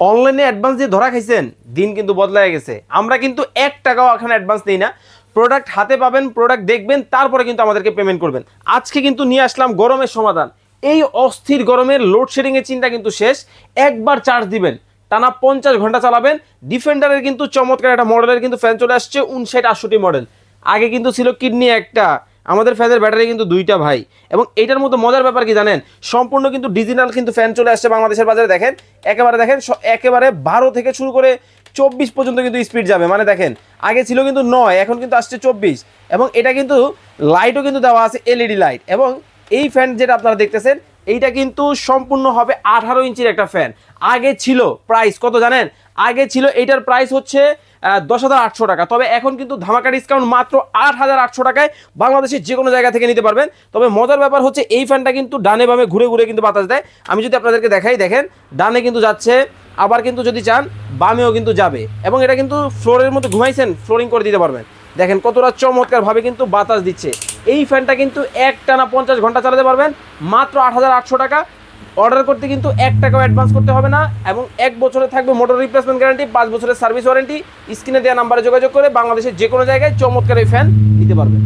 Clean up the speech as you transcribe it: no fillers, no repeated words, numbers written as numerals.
অনলাইনে অ্যাডভান্স দিয়ে ধরা খাইছেন, দিন কিন্তু বদলায় গেছে। আমরা কিন্তু 1 টাকাও এখন অ্যাডভান্স নেই না। প্রোডাক্ট হাতে পাবেন, প্রোডাক্ট দেখবেন, তারপরে কিন্তু আমাদেরকে পেমেন্ট করবেন। আজকে কিন্তু নিয়ে আসলাম গরমের সমাধান। এই অস্থির গরমের লোডশেডিংয়ের চিন্তা কিন্তু শেষ। একবার চার্জ দিবেন, টানা 50 ঘন্টা চালাবেন। ডিফেন্ডারের কিন্তু চমৎকার একটা মডেলের কিন্তু ফ্যান চলে আসছে, 5968 মডেল। আগে কিন্তু ছিল কিডনি একটা, আমাদের ফ্যানের ব্যাটারি কিন্তু 2টা ভাই। এবং এইটার মতো মজার ব্যাপার কি জানেন, সম্পূর্ণ কিন্তু ডিজিটাল কিন্তু ফ্যান চলে আসছে বাংলাদেশের বাজারে। দেখেন দেখেন একেবারে 12 থেকে শুরু করে 24 পর্যন্ত কিন্তু স্পিড যাবে। মানে দেখেন আগে ছিল কিন্তু 9, এখন কিন্তু আসছে 24। এবং এটা কিন্তু লাইটও কিন্তু দেওয়া আছে, এলইডি লাইট। এবং এই ফ্যান যেটা আপনারা দেখতেছেন, এইটা কিন্তু সম্পূর্ণ হবে 18 ইঞ্চির একটা ফ্যান। আগে ছিল প্রাইস কত জানেন, আগে ছিল এইটার প্রাইস হচ্ছে 10,800 টাকা। তবে এখন কিন্তু ধামাকা ডিসকাউন্ট মাত্র 8,800 টাকায় বাংলাদেশের যে কোনো জায়গা থেকে নিতে পারবেন। তবে মজার ব্যাপার হচ্ছে এই ফ্যানটা কিন্তু ডানে বামে ঘুরে ঘুরে কিন্তু বাতাস দেয়। আমি যদি আপনাদেরকে দেখাই, দেখেন ডানে কিন্তু যাচ্ছে, আবার কিন্তু যদি চান বামেও কিন্তু যাবে। এবং এটা কিন্তু ফ্লোরের মধ্যে ঘুমাইছেন, ফ্লোরিং করে দিতে পারবেন। দেখেন কতটা চমৎকারভাবে কিন্তু বাতাস দিচ্ছে। এই ফ্যানটা কিন্তু একটানা 50 ঘন্টা চালাতে পারবেন মাত্র 8,800 টাকা। অর্ডার করতে কিন্তু 1 টাকাও অ্যাডভান্স করতে হবে না। এবং 1 বছরে থাকবে মোটর রিপ্লেসমেন্ট গ্যারান্টি, 5 বছরের সার্ভিস ওয়ারেন্টি। স্ক্রিনে দেওয়া নাম্বারে যোগাযোগ করে বাংলাদেশের যে কোনো জায়গায় চমৎকার এই ফ্যান নিতে পারবেন।